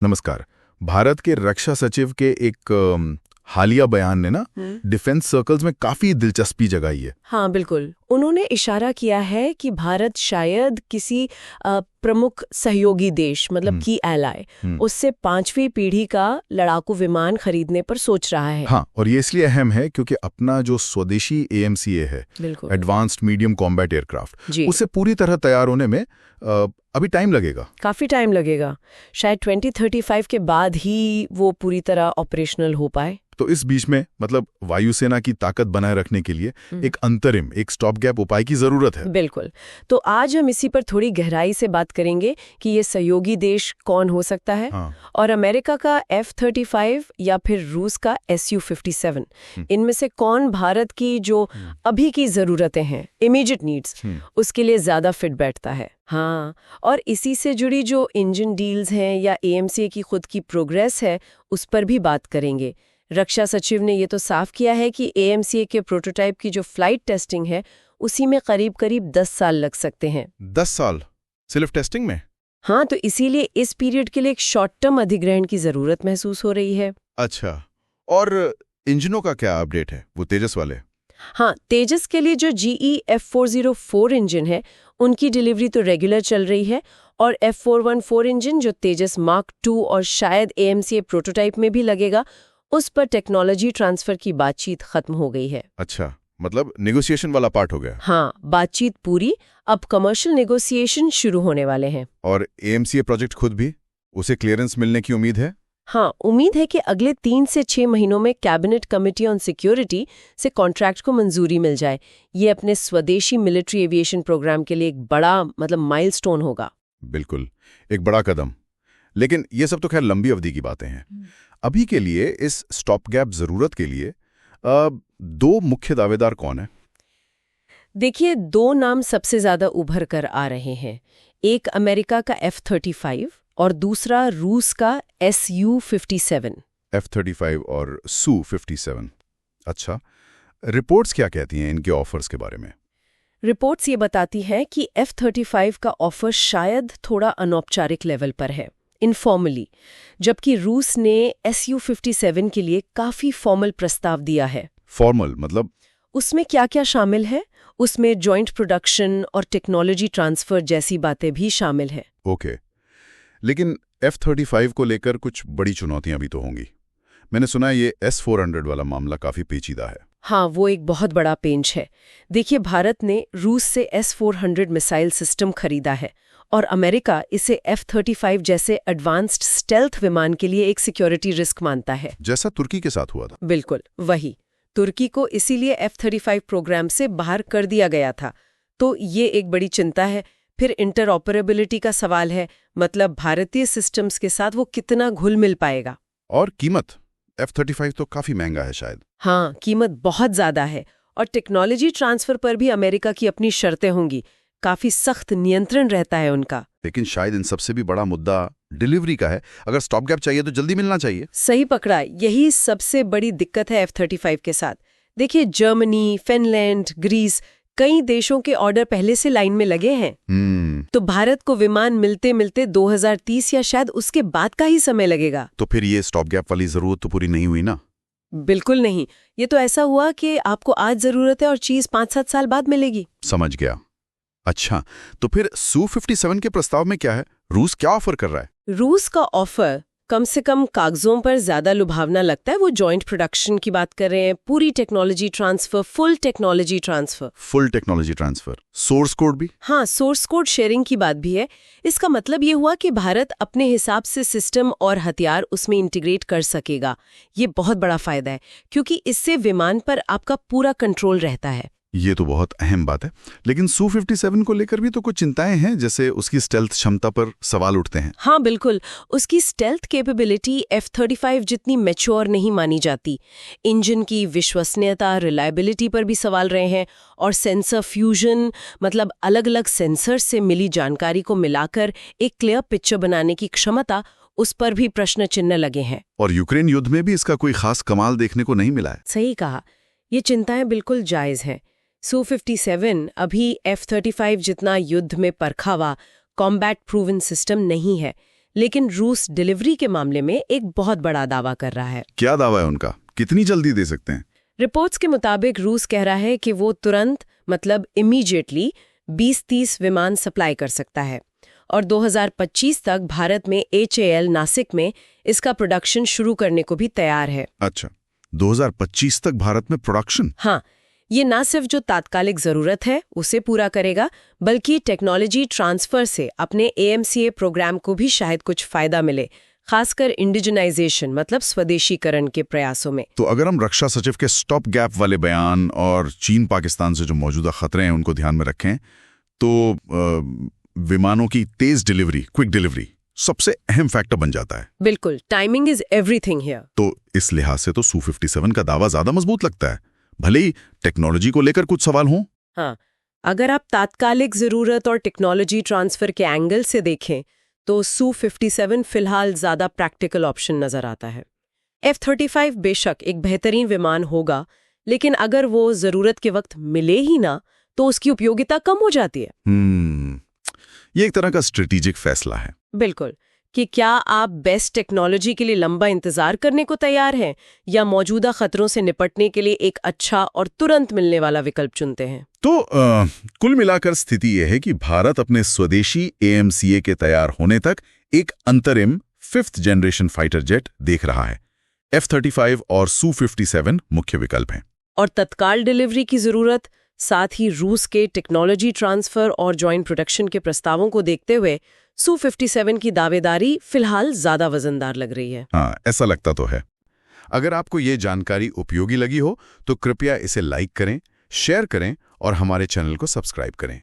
नमस्कार। भारत के रक्षा सचिव के एक हालिया बयान ने ना डिफेंस सर्कल्स में काफी दिलचस्पी जगाई है। हाँ बिल्कुल, उन्होंने इशारा किया है कि भारत शायद किसी प्रमुख सहयोगी देश मतलब की एलाय उससे 5वीं पीढ़ी का लड़ाकू विमान खरीदने पर सोच रहा है। हाँ, और ये इसलिए अहम है क्योंकि अपना जो स्वदेशी AMCA है, एडवांस्ड मीडियम कॉम्बैट एयरक्राफ्ट, उसे पूरी तरह तैयार होने में अभी टाइम लगेगा। काफी टाइम लगेगा, शायद 2035 के बाद ही वो पूरी तरह ऑपरेशनल हो पाए। तो इस बीच में मतलब वायुसेना की ताकत बनाए रखने के लिए एक अंतरिम, एक स्टॉप गैप उपाय की जरूरत है। बिल्कुल, तो आज हम इसी पर थोड़ी गहराई से बात करेंगे कि ये सहयोगी देश कौन हो सकता है। और अमेरिका का F-35 या फिर रूस का Su-57, इनमें से कौन भारत की जो अभी की जरूरतें हैं, इमीडिएट नीड्स, उसके लिए ज्यादा फिट बैठता है। हाँ, और इसी से जुड़ी जो इंजन डील्स हैं या AMCA की खुद की प्रोग्रेस है, उस पर भी बात करेंगे। रक्षा सचिव ने ये तो साफ किया है कि AMCA के प्रोटोटाइप की जो फ्लाइट टेस्टिंग है उसी में करीब 10 साल लग सकते हैं। 10 साल सिर्फ टेस्टिंग में? हाँ, तो इसीलिए इस पीरियड के लिए एक शॉर्ट टर्म अधिग्रहण की जरूरत महसूस हो रही है। अच्छा, और इंजनों का क्या अपडेट है, वो तेजस वाले? हाँ, तेजस के लिए जो GE F404 इंजन है उनकी डिलीवरी तो रेगुलर चल रही है, और F414 इंजन जो तेजस मार्क 2 और शायद AMCA प्रोटोटाइप में भी लगेगा, उस पर टेक्नोलॉजी ट्रांसफर की बातचीत खत्म हो गई है। अच्छा, मतलब नेगोशिएशन वाला पार्ट हो गया। हाँ, बातचीत पूरी, अब कमर्शियल नेगोशिएशन शुरू होने वाले हैं। और AMCA प्रोजेक्ट खुद भी, उसे क्लियरेंस मिलने की उम्मीद है? हाँ, उम्मीद है कि अगले 3 से 6 महीनों में कैबिनेट कमेटी ऑन सिक्योरिटी से कॉन्ट्रैक्ट को मंजूरी मिल जाए। ये अपने स्वदेशी मिलिट्री एविएशन प्रोग्राम के लिए एक बड़ा माइलस्टोन होगा। बिल्कुल, एक बड़ा कदम। लेकिन ये सब तो खैर लंबी अवधि की बातें हैं। अभी के लिए इस स्टॉप गैप जरूरत के लिए 2 मुख्य दावेदार कौन है? देखिए, 2 नाम सबसे ज्यादा उभर कर आ रहे हैं। एक अमेरिका का F-35 और दूसरा रूस का Su-57। F-35 और Su-57। अच्छा, रिपोर्ट्स क्या कहती हैं इनके ऑफर्स के बारे में? रिपोर्ट्स ये बताती हैं कि F-35 का ऑफर शायद थोड़ा अनौपचारिक लेवल पर है, इनफॉर्मली, जबकि रूस ने Su-57 के लिए काफी फॉर्मल प्रस्ताव दिया है। फॉर्मल मतलब? उसमें क्या क्या शामिल है? उसमें जॉइंट प्रोडक्शन और टेक्नोलॉजी ट्रांसफर जैसी बातें भी शामिल है। ओके, लेकिन F-35 को लेकर कुछ बड़ी चुनौतियां भी तो होंगी। मैंने सुना है ये S-400 वाला मामला काफी पेचीदा है। हाँ, वो एक बहुत बड़ा पेंच है। देखिए, भारत ने रूस से S-400 मिसाइल सिस्टम खरीदा है और अमेरिका इसे F-35 जैसे एडवांस्ड स्टेल्थ विमान के लिए एक सिक्योरिटी रिस्क मानता है, जैसा तुर्की के साथ हुआ था। बिल्कुल वही। तुर्की को इसीलिए F-35 प्रोग्राम से बाहर कर दिया गया था। तो ये एक बड़ी चिंता है। फिर इंटरऑपरेबिलिटी का सवाल है, मतलब भारतीय सिस्टम्स के साथ वो कितना घुल मिल पाएगा। और कीमत, F-35 तो काफी महंगा है शायद। हाँ, कीमत बहुत ज्यादा है, और टेक्नोलॉजी ट्रांसफर पर भी अमेरिका की अपनी शर्तें होंगी। काफी सख्त नियंत्रण रहता है उनका। लेकिन शायद इन सबसे भी बड़ा मुद्दा डिलीवरी का है। अगर स्टॉप गैप चाहिए तो जल्दी मिलना चाहिए। सही पकड़ा, यही सबसे बड़ी दिक्कत है F-35 के साथ। देखिए, जर्मनी, फिनलैंड, ग्रीस, कई देशों के ऑर्डर पहले से लाइन में लगे हैं। तो भारत को विमान मिलते मिलते 2030 या शायद उसके बाद का ही समय लगेगा। तो फिर ये स्टॉप गैप वाली जरूरत तो पूरी नहीं हुई ना? बिल्कुल नहीं। ये तो ऐसा हुआ कि आपको आज जरूरत है और चीज 5-7 साल बाद मिलेगी। समझ गया। अच्छा, तो फिर Su-57 के प्रस्ताव में क्या है? रूस क्या ऑफर कर रहा है? रूस का ऑफर कम से कम कागजों पर ज्यादा लुभावना लगता है। वो जॉइंट प्रोडक्शन की बात कर रहे हैं, पूरी technology transfer, full technology transfer. Full technology transfer, source code भी? हाँ, सोर्स कोड शेयरिंग की बात भी है। इसका मतलब ये हुआ कि भारत अपने हिसाब से सिस्टम और हथियार उसमें इंटीग्रेट कर सकेगा। ये बहुत बड़ा फायदा है, क्योंकि इससे विमान पर आपका पूरा कंट्रोल रहता है। ये तो बहुत अहम बात है। लेकिन Su-57 को लेकर भी तो कुछ चिंताएं हैं, जैसे उसकी स्टेल्थ क्षमता पर सवाल उठते हैं। हाँ बिल्कुल, उसकी स्टेल्थ कैपेबिलिटी F-35 जितनी मैच्योर नहीं मानी जाती। इंजन की विश्वसनीयता, रिलायबिलिटी पर भी सवाल रहे हैं, और सेंसर फ्यूजन, मतलब अलग-अलग सेंसर से मिली जानकारी को मिलाकर एक क्लियर पिक्चर बनाने की क्षमता, उस पर भी प्रश्न चिन्ह लगे हैं। और यूक्रेन युद्ध में भी इसका कोई खास कमाल देखने को नहीं मिला है। सही कहा, ये चिंताएं बिल्कुल जायज हैं। Su-57 अभी F-35 जितना युद्ध में परखा हुआ कॉम्बैट प्रूवन सिस्टम नहीं है, लेकिन रूस डिलीवरी के मामले में एक बहुत बड़ा दावा कर रहा है। क्या दावा है उनका? कितनी जल्दी दे सकते हैं? रिपोर्ट्स के मुताबिक रूस कह रहा है कि वो तुरंत मतलब इमीडिएटली 20-30 विमान सप्लाई कर सकता है और 2025 तक भारत में HAL नासिक में इसका प्रोडक्शन शुरू करने को भी तैयार है। अच्छा, 2025 तक भारत में प्रोडक्शन? हाँ, ये ना सिर्फ जो तात्कालिक जरूरत है उसे पूरा करेगा, बल्कि टेक्नोलॉजी ट्रांसफर से अपने AMCA प्रोग्राम को भी शायद कुछ फायदा मिले, खासकर इंडिजनाइजेशन मतलब स्वदेशीकरण के प्रयासों में। तो अगर हम रक्षा सचिव के स्टॉप गैप वाले बयान और चीन पाकिस्तान से जो मौजूदा खतरे हैं उनको ध्यान में रखें, तो विमानों की तेज डिलीवरी, क्विक डिलीवरी सबसे अहम फैक्टर बन जाता है। बिल्कुल, टाइमिंग इज एवरीथिंग हियर। तो इस लिहाज से तो Su-57 का दावा ज्यादा मजबूत लगता है, भले ही टेक्नोलॉजी को लेकर कुछ सवाल हों। हाँ, अगर आप तात्कालिक जरूरत और टेक्नोलॉजी ट्रांसफर के एंगल से देखें तो Su-57 फिलहाल ज्यादा प्रैक्टिकल ऑप्शन नजर आता है। F-35 बेशक एक बेहतरीन विमान होगा, लेकिन अगर वो जरूरत के वक्त मिले ही ना तो उसकी उपयोगिता कम हो जाती है। ये एक तरह का स्ट्रेटेजिक फैसला है। बिल्कुल, कि क्या आप बेस्ट टेक्नोलॉजी के लिए लंबा इंतजार करने को तैयार हैं या मौजूदा खतरों से निपटने के लिए एक अच्छा और तुरंत मिलने वाला विकल्प चुनते हैं। तो कुल मिलाकर स्थिति यह है कि भारत अपने स्वदेशी AMCA के तैयार होने तक एक अंतरिम 5th जनरेशन फाइटर जेट देख रहा है। F-35 और Su-57 मुख्य विकल्प हैं। और तत्काल डिलीवरी की जरूरत, साथ ही रूस के टेक्नोलॉजी ट्रांसफर और जॉइंट प्रोडक्शन के प्रस्तावों को देखते हुए Su-57 की दावेदारी फिलहाल ज्यादा वजनदार लग रही है। हाँ, ऐसा लगता तो है। अगर आपको ये जानकारी उपयोगी लगी हो तो कृपया इसे लाइक करें, शेयर करें और हमारे चैनल को सब्सक्राइब करें।